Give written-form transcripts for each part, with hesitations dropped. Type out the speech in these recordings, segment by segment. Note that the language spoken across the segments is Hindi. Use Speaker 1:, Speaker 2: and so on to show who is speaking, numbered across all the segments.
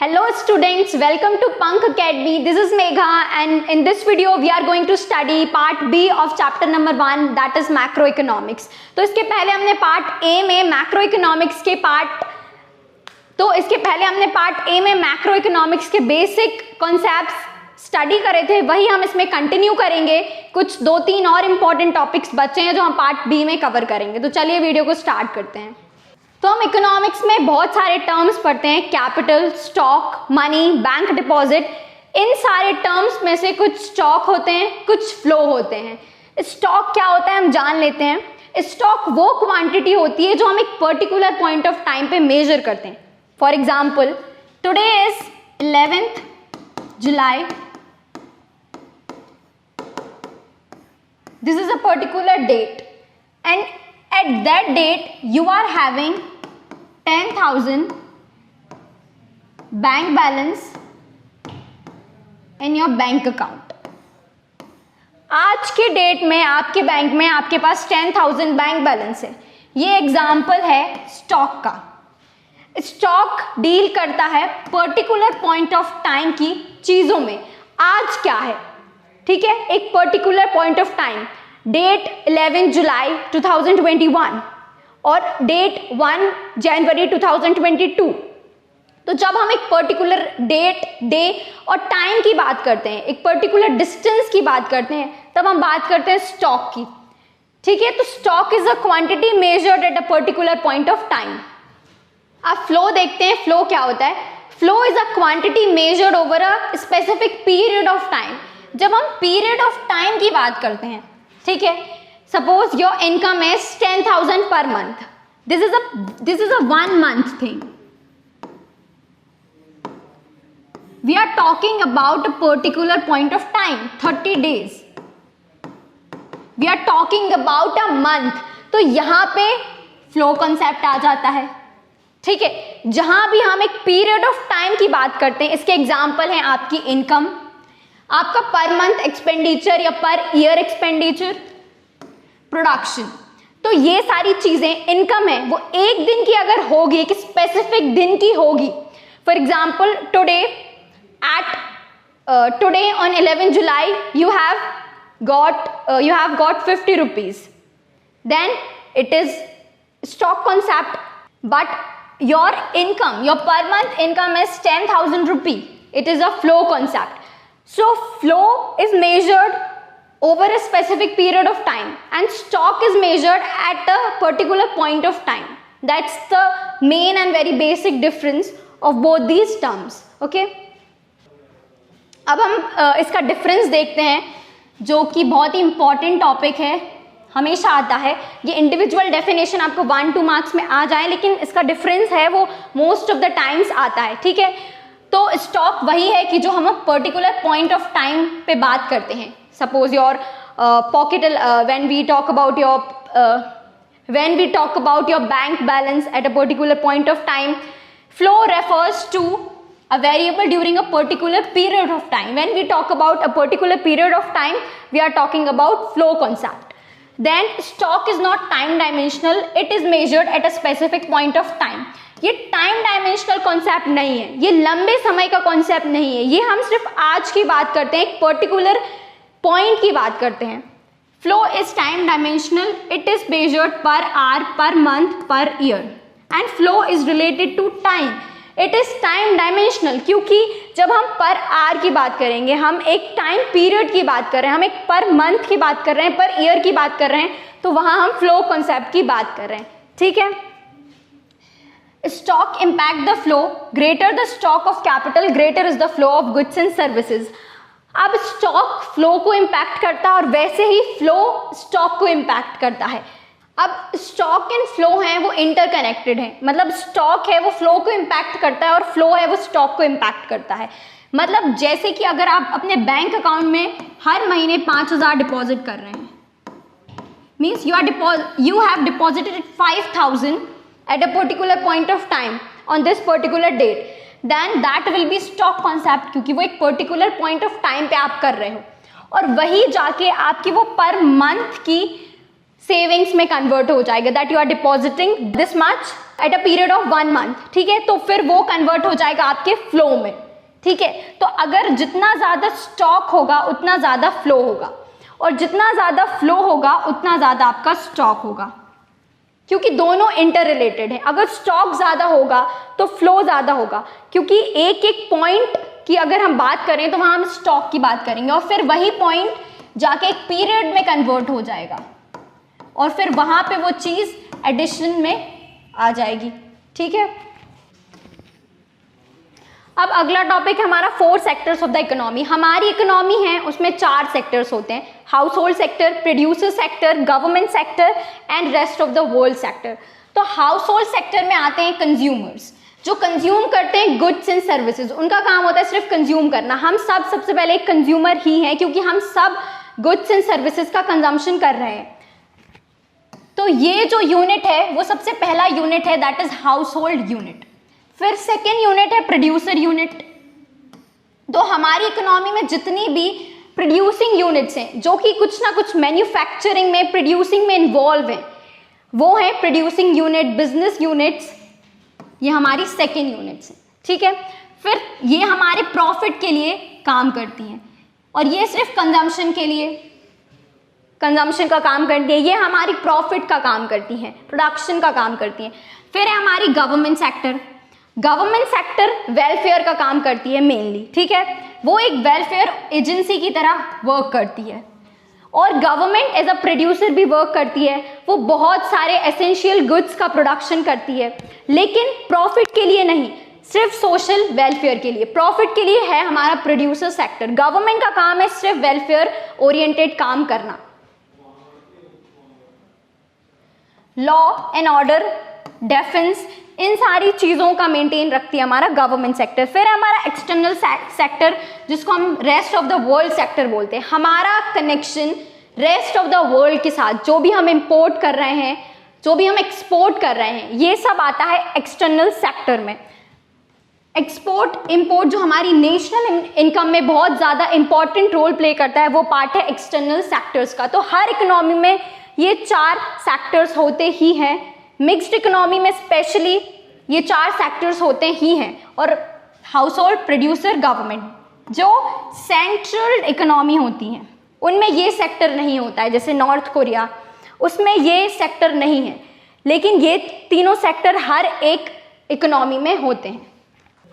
Speaker 1: Hello students, welcome to Punk Academy. This is Megha and in this video we are going to study part B of chapter number 1 that is macroeconomics. तो इसके पहले हमने पार्ट ए में मैक्रोइकोनॉमिक्स के बेसिक कॉन्सेप्ट्स स्टडी करे थे, वही हम इसमें कंटिन्यू करेंगे। कुछ 2-3 और इम्पॉर्टेंट टॉपिक्स बचे हैं जो हम पार्ट बी में कवर करेंगे। तो चलिए वीडियो को स्टार्ट करते हैं। तो हम इकोनॉमिक्स में बहुत सारे टर्म्स पढ़ते हैं, capital, stock, money, bank deposit. इन सारे टर्म्स में से कुछ स्टॉक होते हैं, कुछ फ्लो होते हैं। स्टॉक क्या होता है हम जान लेते हैं। स्टॉक वो क्वांटिटी होती है जो हम एक पर्टिकुलर पॉइंट ऑफ टाइम पे मेजर करते हैं। For example, today is 11th July. This is a particular date and at that date you are having 10,000 bank balance in your bank account. आज के डेट में आपके बैंक में आपके पास 10,000 बैंक बैलेंस है। ये एग्जाम्पल है स्टॉक का। स्टॉक डील करता है पर्टिकुलर पॉइंट ऑफ टाइम की चीजों में। आज क्या है, ठीक है, एक particular point of time, date 11 जुलाई 2021 और डेट 1 जनवरी 2022। तो जब हम एक पर्टिकुलर डेट, डे और टाइम की बात करते हैं, एक पर्टिकुलर डिस्टेंस की बात करते हैं, तब हम बात करते हैं स्टॉक की, ठीक है। तो stock is a quantity measured eight a particular point of time. अब फ्लो देखते हैं। फ्लो क्या होता है? Flow is a quantity measured over a specific period of time. जब हम पीरियड ऑफ टाइम की बात करते हैं, ठीक है, suppose your income is 10,000 per month. This is a 1 month thing. We are talking about a particular point of time, 30 days. We are talking about a month. तो यहां पे फ्लो कॉन्सेप्ट आ जाता है, ठीक है। जहां भी हम एक पीरियड ऑफ टाइम की बात करते हैं, इसके एग्जाम्पल हैं आपकी इनकम, आपका पर मंथ एक्सपेंडिचर या पर ईयर एक्सपेंडिचर, प्रोडक्शन। तो ये सारी चीजें इनकम है, वो एक दिन की अगर होगी, एक स्पेसिफिक दिन की होगी। For example, today on 11 July you have got 50 rupees. Then it is stock concept, but your income, your per month income is 10,000 rupee. It is a flow concept. So flow is measured over a specific period of time and stock is measured at a particular point of time. That's the main and very basic difference of both these terms. Okay? अब हम इसका डिफरेंस देखते हैं, जो कि बहुत ही इंपॉर्टेंट टॉपिक है, हमेशा आता है। ये इंडिविजुअल डेफिनेशन आपको 1-2 मार्क्स में आ जाए, लेकिन इसका डिफरेंस है वो मोस्ट ऑफ द टाइम्स आता है, ठीक है। तो स्टॉक वही है कि जो हम पर्टिकुलर पॉइंट ऑफ टाइम पे बात करते हैं। Suppose your pocket, when we talk about your bank balance at a particular point of time, flow refers to a variable during a particular period of time. When we talk about a particular period of time, we are talking about flow concept. Then stock is not time dimensional, it is measured at a specific point of time. ये टाइम डायमेंशनल कॉन्सेप्ट नहीं है, ये लंबे समय का कॉन्सेप्ट नहीं है, ये हम सिर्फ आज की बात करते हैं, एक पर्टिकुलर पॉइंट की बात करते हैं। Flow is time dimensional, it is measured per hour, per month, per year and flow is related to time. It is time dimensional क्योंकि जब हम पर आवर की बात करेंगे, हम एक टाइम पीरियड की बात कर रहे हैं, हम एक पर मंथ की बात कर रहे हैं, पर ईयर की बात कर रहे हैं, तो वहां हम फ्लो कॉन्सेप्ट की बात कर रहे हैं, ठीक है। Stock impact the flow, greater the stock of capital greater is the flow of goods and services. अब स्टॉक फ्लो को इम्पैक्ट करता है और वैसे ही फ्लो स्टॉक को इम्पैक्ट करता है। अब स्टॉक एंड फ्लो हैं वो इंटरकनेक्टेड हैं, मतलब स्टॉक है वो फ्लो को इम्पैक्ट करता है और फ्लो है वो स्टॉक को इम्पैक्ट करता है। मतलब जैसे कि अगर आप अपने बैंक अकाउंट में हर महीने 5,000 डिपॉजिट कर रहे हैं, means you have deposited 5,000 at a particular point of time on this particular date, then that will be stock concept, क्योंकि वो एक पर्टिकुलर पॉइंट ऑफ टाइम पे आप कर रहे हो और वही जाके आपकी वो पर मंथ की सेविंग्स में कन्वर्ट हो जाएगा, that you are depositing this much at a period of 1 month, ठीक है, तो फिर वो कन्वर्ट हो जाएगा आपके फ्लो में, ठीक है। तो अगर जितना ज़्यादा स्टॉक होगा उतना ज़्यादा फ्लो होगा, और जितना ज़्यादा फ्लो होगा उतना ज़्यादा आपका स्टॉक होगा, क्योंकि दोनों इंटर रिलेटेड है। अगर स्टॉक ज़्यादा होगा तो फ्लो ज़्यादा होगा, क्योंकि एक एक पॉइंट की अगर हम बात करें तो वहाँ हम स्टॉक की बात करेंगे, और फिर वही पॉइंट जाके एक पीरियड में कन्वर्ट हो जाएगा, और फिर वहाँ पे वो चीज़ एडिशन में आ जाएगी, ठीक है। अब अगला टॉपिक है हमारा 4 सेक्टर्स ऑफ द इकोनॉमी। हमारी इकोनॉमी है उसमें 4 सेक्टर्स होते हैं, house hold sector, producer sector, government sector and rest of the world sector. तो हाउस होल्ड सेक्टर में आते हैं कंज्यूमर्स, जो कंज्यूम करते हैं गुड्स एंड सर्विसेज, उनका काम होता है सिर्फ कंज्यूम करना। हम सब सबसे पहले एक कंज्यूमर ही हैं, क्योंकि हम सब गुड्स एंड सर्विसेज का कंजम्पशन कर रहे हैं। तो ये जो यूनिट है वो सबसे पहला यूनिट है, that is house hold unit. फिर सेकेंड यूनिट है प्रोड्यूसर यूनिट। तो हमारी इकोनॉमी में जितनी भी प्रोड्यूसिंग यूनिट्स हैं, जो कि कुछ ना कुछ मैन्युफैक्चरिंग में, प्रोड्यूसिंग में इन्वॉल्व हैं, वो है प्रोड्यूसिंग यूनिट, बिजनेस यूनिट्स, ये हमारी सेकेंड यूनिट्स हैं, ठीक है। फिर ये हमारे प्रॉफिट के लिए काम करती हैं, और ये सिर्फ कंजम्पशन के लिए, कंजम्पशन का काम करती है, ये हमारी प्रॉफिट का काम करती हैं, प्रोडक्शन का काम करती हैं। फिर है हमारी government sector. Government sector welfare का काम करती है मेनली, ठीक है, वो एक वेलफेयर एजेंसी की तरह वर्क करती है। और गवर्नमेंट एज अ प्रोड्यूसर भी वर्क करती है, वो बहुत सारे एसेंशियल गुड्स का प्रोडक्शन करती है, लेकिन प्रॉफिट के लिए नहीं, सिर्फ सोशल वेलफेयर के लिए। प्रॉफिट के लिए है हमारा प्रोड्यूसर सेक्टर, गवर्नमेंट का काम है सिर्फ वेलफेयर ओरिएंटेड काम करना। लॉ एंड ऑर्डर, डिफेंस, इन सारी चीज़ों का मेंटेन रखती है हमारा गवर्नमेंट सेक्टर। फिर है हमारा एक्सटर्नल सेक्टर, जिसको हम rest of the world sector बोलते हैं। हमारा connection rest of the world के साथ, जो भी हम इंपोर्ट कर रहे हैं, जो भी हम एक्सपोर्ट कर रहे हैं, ये सब आता है एक्सटर्नल सेक्टर में। एक्सपोर्ट इंपोर्ट जो हमारी नेशनल इनकम में बहुत ज़्यादा इंपॉर्टेंट रोल प्ले करता है, वो पार्ट है एक्सटर्नल सेक्टर्स का। तो हर इकोनॉमी में ये 4 सेक्टर्स होते ही हैं, मिक्स्ड इकोनॉमी में स्पेशली ये 4 सेक्टर्स होते ही हैं। और हाउस होल्ड, प्रोड्यूसर, गवर्नमेंट, जो सेंट्रल इकोनॉमी होती हैं, उनमें ये सेक्टर नहीं होता है, जैसे नॉर्थ कोरिया, उसमें ये सेक्टर नहीं है, लेकिन ये तीनों सेक्टर हर एक इकोनॉमी में होते हैं।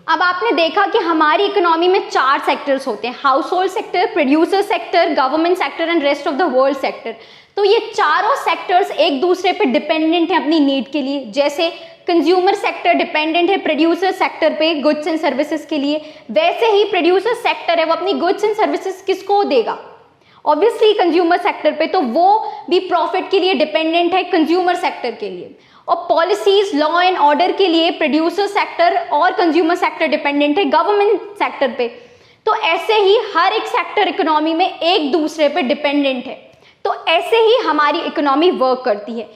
Speaker 1: अब आपने देखा कि हमारी इकोनॉमी में 4 सेक्टर्स होते हैं, house hold sector, producer sector, government sector and rest of the world sector. तो ये चारों सेक्टर्स एक दूसरे पे डिपेंडेंट हैं अपनी नीड के लिए। जैसे कंज्यूमर सेक्टर डिपेंडेंट है प्रोड्यूसर सेक्टर पे गुड्स एंड सर्विसेज के लिए, वैसे ही प्रोड्यूसर सेक्टर है वो अपनी गुड्स एंड सर्विसेज किसको देगा, ऑब्वियसली कंज्यूमर सेक्टर पे, तो वो भी प्रॉफिट के लिए डिपेंडेंट है कंज्यूमर सेक्टर के लिए। और पॉलिसीज, लॉ एंड ऑर्डर के लिए प्रोड्यूसर सेक्टर और कंज्यूमर सेक्टर डिपेंडेंट है गवर्नमेंट सेक्टर पे। तो ऐसे ही हर एक सेक्टर इकोनॉमी में एक दूसरे पे डिपेंडेंट है। तो ऐसे ही हमारी इकोनॉमी वर्क करती है,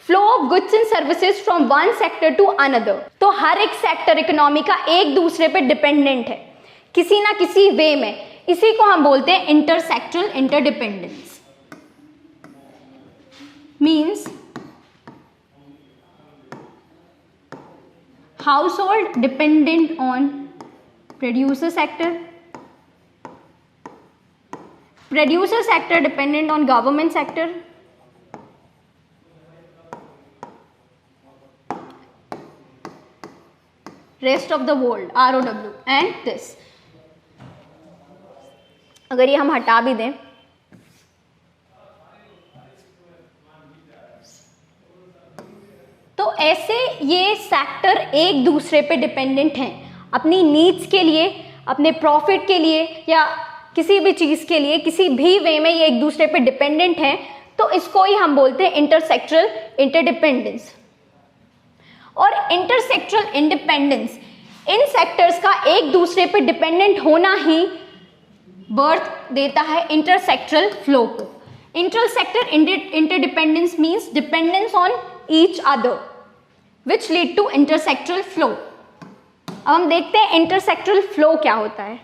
Speaker 1: flow of goods and services from one sector to another. तो हर एक सेक्टर इकोनॉमी का एक दूसरे पे डिपेंडेंट है किसी ना किसी वे में। इसी को हम बोलते हैं intersectoral interdependence. Means household dependent on producer sector, producer sector dependent on government sector, rest of the world ROW and this। अगर ये हम हटा भी दें तो ऐसे ये सेक्टर एक दूसरे पे डिपेंडेंट हैं अपनी नीड्स के लिए, अपने प्रॉफिट के लिए, या किसी भी चीज़ के लिए, किसी भी वे में ये एक दूसरे पे डिपेंडेंट हैं। तो इसको ही हम बोलते हैं इंटरसेक्टरल इंटरडिपेंडेंस। और इंटरसेक्टरल इंडिपेंडेंस, इन सेक्टर्स का एक दूसरे पे डिपेंडेंट होना ही बर्थ देता है इंटरसेक्टरल फ्लो को। Intersector interdependence means dependence on each other which lead to intersectoral flow। अब हम देखते हैं इंटरसेक्टरल फ्लो क्या होता है।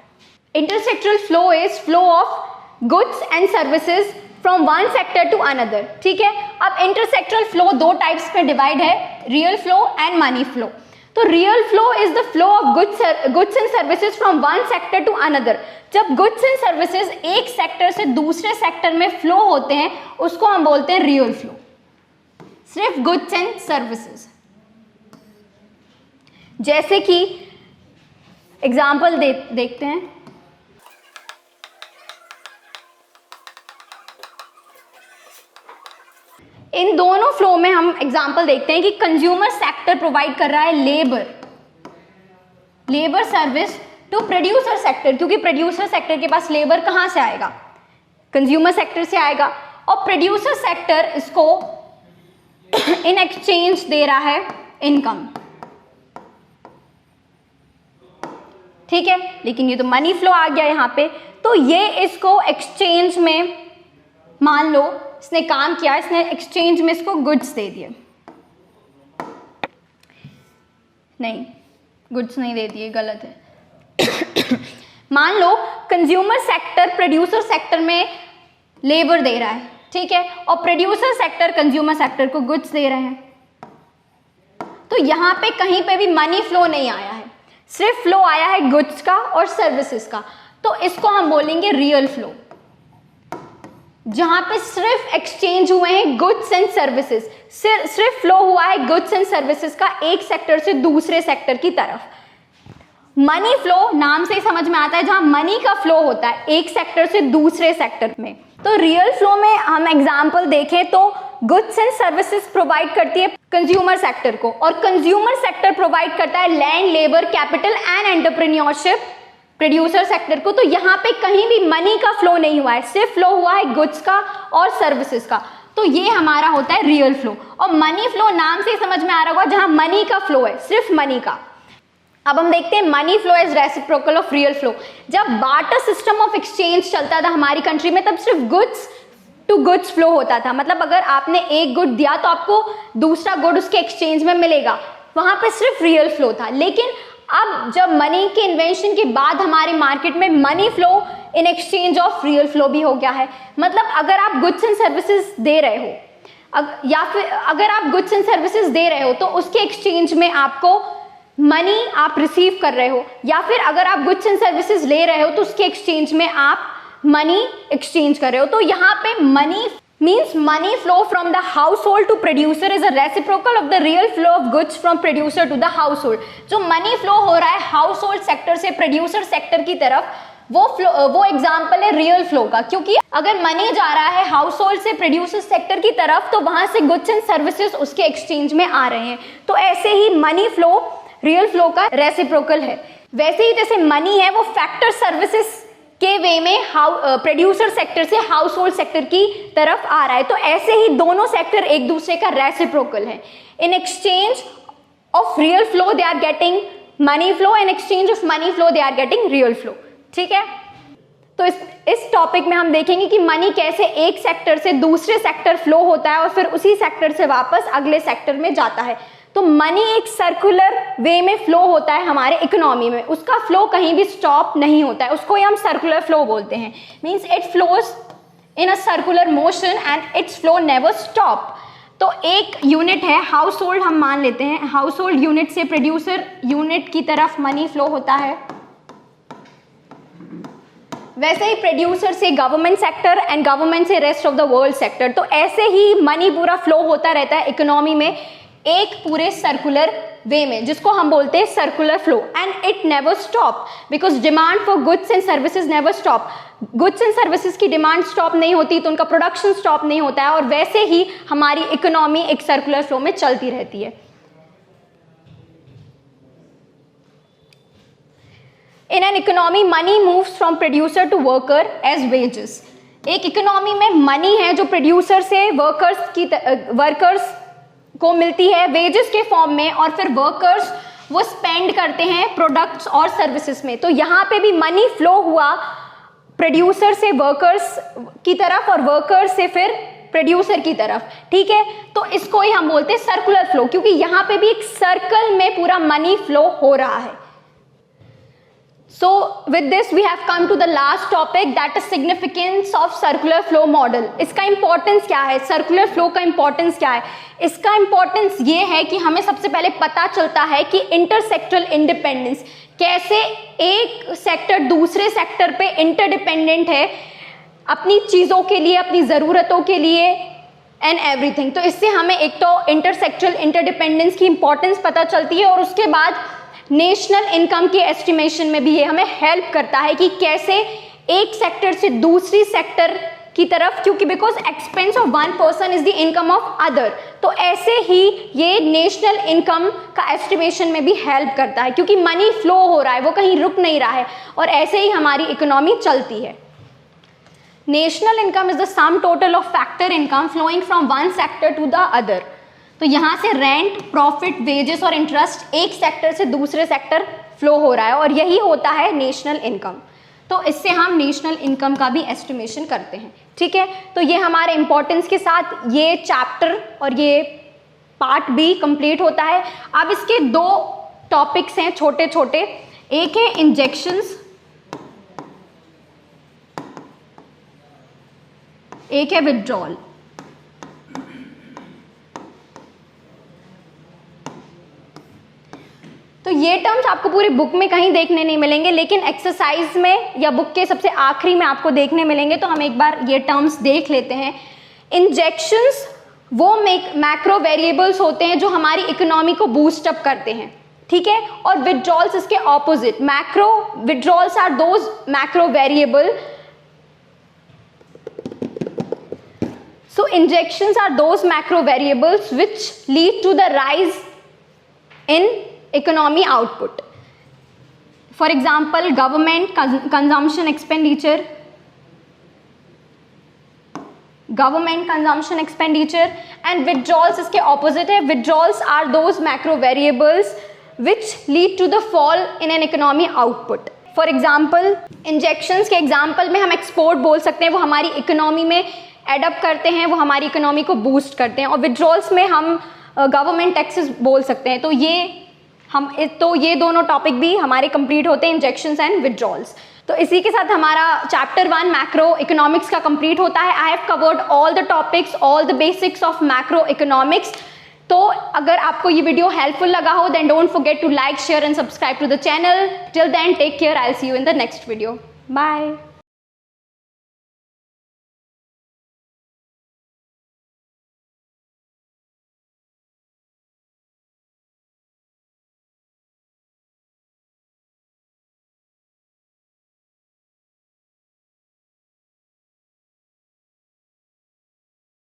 Speaker 1: Intersectoral flow is flow of goods and services from one sector to another, ठीक है। अब इंटरसेक्टरल फ्लो दो टाइप्स में डिवाइड है, real flow and money flow. तो real flow is the flow of goods and services from one sector to another. जब गुड्स एंड सर्विसेज एक सेक्टर से दूसरे सेक्टर में फ्लो होते हैं उसको हम बोलते हैं रियल फ्लो, सिर्फ गुड्स एंड सर्विसेज। जैसे कि एग्जाम्पल देखते हैं, इन दोनों फ्लो में हम एग्जाम्पल देखते हैं कि कंज्यूमर सेक्टर प्रोवाइड कर रहा है labour service to producer sector, क्योंकि प्रोड्यूसर सेक्टर के पास लेबर कहां से आएगा, कंज्यूमर सेक्टर से आएगा, और प्रोड्यूसर सेक्टर इसको इन एक्सचेंज दे रहा है इनकम, ठीक है। लेकिन ये तो मनी फ्लो आ गया यहाँ पे, तो ये इसको एक्सचेंज में, मान लो इसने काम किया, इसने एक्सचेंज में इसको गुड्स दे दिए, नहीं गुड्स नहीं दे दिए, गलत है। मान लो कंज्यूमर सेक्टर प्रोड्यूसर सेक्टर में लेबर दे रहा है, ठीक है, और प्रोड्यूसर सेक्टर कंज्यूमर सेक्टर को गुड्स दे रहे हैं, तो यहाँ पे कहीं पे भी मनी फ्लो नहीं आया है, सिर्फ फ्लो आया है गुड्स का और सर्विसेज का। तो इसको हम बोलेंगे रियल फ्लो, जहां पे सिर्फ एक्सचेंज हुए हैं गुड्स एंड सर्विसेज, सिर्फ फ्लो हुआ है गुड्स एंड सर्विसेज का एक सेक्टर से दूसरे सेक्टर की तरफ। मनी फ्लो नाम से ही समझ में आता है, जहां मनी का फ्लो होता है एक सेक्टर से दूसरे सेक्टर में। तो रियल फ्लो में हम एग्जांपल देखें तो गुड्स एंड सर्विसेज प्रोवाइड करती है कंज्यूमर सेक्टर को, और कंज्यूमर सेक्टर प्रोवाइड करता है land, labour, capital and entrepreneurship producer sector को। तो यहाँ पे कहीं भी मनी का फ्लो नहीं हुआ है, सिर्फ फ्लो हुआ है गुड्स का और सर्विसेज का, तो ये हमारा होता है रियल फ्लो। और मनी फ्लो नाम से ही समझ में आ रहा होगा, जहां मनी का फ्लो है, सिर्फ मनी का। अब हम देखते हैं money flow is reciprocal of real flow. जब बार्टर सिस्टम ऑफ एक्सचेंज चलता था हमारी कंट्री में, तब सिर्फ गुड्स टू गुड्स फ्लो होता था, मतलब अगर आपने एक गुड दिया तो आपको दूसरा गुड उसके एक्सचेंज में मिलेगा, वहां पे सिर्फ रियल फ्लो था। लेकिन अब जब मनी के इन्वेंशन के बाद हमारे मार्केट में money flow in exchange of real flow भी हो गया है। मतलब अगर आप गुड्स एंड सर्विसेज दे रहे हो, या फिर अगर आप गुड्स एंड सर्विसेज दे रहे हो तो उसके एक्सचेंज में आपको मनी आप रिसीव कर रहे हो, या फिर अगर आप गुड्स एंड सर्विसेज ले रहे हो तो उसके एक्सचेंज में आप मनी एक्सचेंज कर रहे हो। तो यहाँ पे money means money flow from the household to producer is a reciprocal of the real flow of goods from producer to the household। जो मनी फ्लो हो रहा है हाउसहोल्ड सेक्टर से प्रोड्यूसर सेक्टर की तरफ, वो एग्जांपल है रियल फ्लो का, क्योंकि अगर मनी जा रहा है हाउसहोल्ड से प्रोड्यूसर सेक्टर की तरफ तो वहां से गुड्स एंड सर्विसेज उसके एक्सचेंज में आ रहे हैं। तो ऐसे ही मनी फ्लो रियल फ्लो का रेसिप्रोकल है। वैसे ही जैसे मनी है वो फैक्टर सर्विसेज के वे में प्रोड्यूसर सेक्टर से हाउसहोल्ड सेक्टर की तरफ आ रहा है, तो ऐसे ही दोनों सेक्टर एक दूसरे का रेसिप्रोकल है। In exchange of real flow they are getting money flow, in exchange of money flow they are getting real flow, ठीक है। तो इस टॉपिक में हम देखेंगे कि मनी कैसे एक सेक्टर से दूसरे सेक्टर फ्लो होता है और फिर उसी सेक्टर से वापस अगले सेक्टर में जाता है। तो मनी एक सर्कुलर वे में फ्लो होता है हमारे इकोनॉमी में, उसका फ्लो कहीं भी स्टॉप नहीं होता है, उसको ही हम सर्कुलर फ्लो बोलते हैं। Means it flows in a circular motion and it's flow never stop. तो एक यूनिट है हाउस होल्ड, हम मान लेते हैं हाउस होल्ड यूनिट से प्रोड्यूसर यूनिट की तरफ मनी फ्लो होता है, वैसे ही प्रोड्यूसर से गवर्नमेंट सेक्टर एंड गवर्नमेंट से rest of the world sector. तो ऐसे ही मनी पूरा फ्लो होता रहता है इकोनॉमी में एक पूरे सर्कुलर वे में, जिसको हम बोलते हैं circular flow, and it never stop because demand for goods and services never stop. Goods and services की डिमांड स्टॉप नहीं होती तो उनका प्रोडक्शन स्टॉप नहीं होता है, और वैसे ही हमारी इकोनॉमी एक सर्कुलर फ्लो में चलती रहती है। In an economy money moves from producer to worker as wages. एक इकोनॉमी में मनी है जो प्रोड्यूसर से वर्कर्स को मिलती है वेजेस के फॉर्म में, और फिर वर्कर्स वो स्पेंड करते हैं प्रोडक्ट्स और सर्विसेज में। तो यहाँ पे भी मनी फ्लो हुआ प्रोड्यूसर से वर्कर्स की तरफ और वर्कर्स से फिर प्रोड्यूसर की तरफ, ठीक है। तो इसको ही हम बोलते हैं सर्कुलर फ्लो, क्योंकि यहाँ पे भी एक सर्कल में पूरा मनी फ्लो हो रहा है। So with this we have come to the last topic, that is significance of circular flow model. इसका importance क्या है, circular flow का importance क्या है? इसका importance ये है कि हमें सबसे पहले पता चलता है कि intersectoral independence, कैसे एक सेक्टर दूसरे सेक्टर पे इंटरडिपेंडेंट है अपनी चीज़ों के लिए, अपनी ज़रूरतों के लिए एंड एवरीथिंग. तो इससे हमें एक तो इंटरसेक्टरल इंटरडिपेंडेंस की इंपॉर्टेंस पता चलती है और उसके बाद नेशनल इनकम की एस्टिमेशन में भी ये हमें हेल्प करता है कि कैसे एक सेक्टर से दूसरी सेक्टर की तरफ, क्योंकि because expense of one person is the income of other, तो ऐसे ही ये नेशनल इनकम का एस्टिमेशन में भी हेल्प करता है क्योंकि मनी फ्लो हो रहा है, वो कहीं रुक नहीं रहा है और ऐसे ही हमारी इकोनॉमी चलती है. National income is the sum total of factor income flowing from one sector to the other. तो यहाँ से रेंट, प्रॉफिट, वेजेस और इंटरेस्ट एक सेक्टर से दूसरे सेक्टर फ्लो हो रहा है और यही होता है नेशनल इनकम. तो इससे हम नेशनल इनकम का भी एस्टिमेशन करते हैं. ठीक है, तो ये हमारे इंपॉर्टेंस के साथ ये चैप्टर और ये पार्ट भी कंप्लीट होता है. अब इसके दो टॉपिक्स हैं छोटे छोटे, एक है इंजेक्शंस, एक है विथड्रॉल. तो ये टर्म्स आपको पूरी बुक में कहीं देखने नहीं मिलेंगे, लेकिन एक्सरसाइज में या बुक के सबसे आखिरी में आपको देखने मिलेंगे. तो हम एक बार ये टर्म्स देख लेते हैं. इंजेक्शंस वो मैक्रो वेरिएबल्स होते हैं जो हमारी इकोनॉमी को बूस्ट अप करते हैं. ठीक है, और विथड्रॉल्स इसके opposite. Macro withdrawals are those macro variable. So injections are those macro variables which lead to the rise in economy output. For example, government consumption expenditure, and withdrawals इसके opposite है. Withdrawals are those macro variables which lead to the fall in an economy output. For example, injections के example में हम export बोल सकते हैं, वो हमारी इकोनॉमी में एडप्ट करते हैं, वो हमारी इकोनॉमी को बूस्ट करते हैं. और विथड्रॉल्स में हम गवर्नमेंट टैक्सेस बोल सकते हैं. तो ये दोनों टॉपिक भी हमारे कंप्लीट होते हैं, इंजेक्शंस एंड विथड्रॉल्स. तो इसी के साथ हमारा चैप्टर 1 मैक्रो इकोनॉमिक्स का कंप्लीट होता है. I have covered all the topics, all the basics of macroeconomics. तो अगर आपको ये वीडियो हेल्पफुल लगा हो then don't forget to like, share and subscribe to the channel. Till then take care, I will see you in the next video. Bye.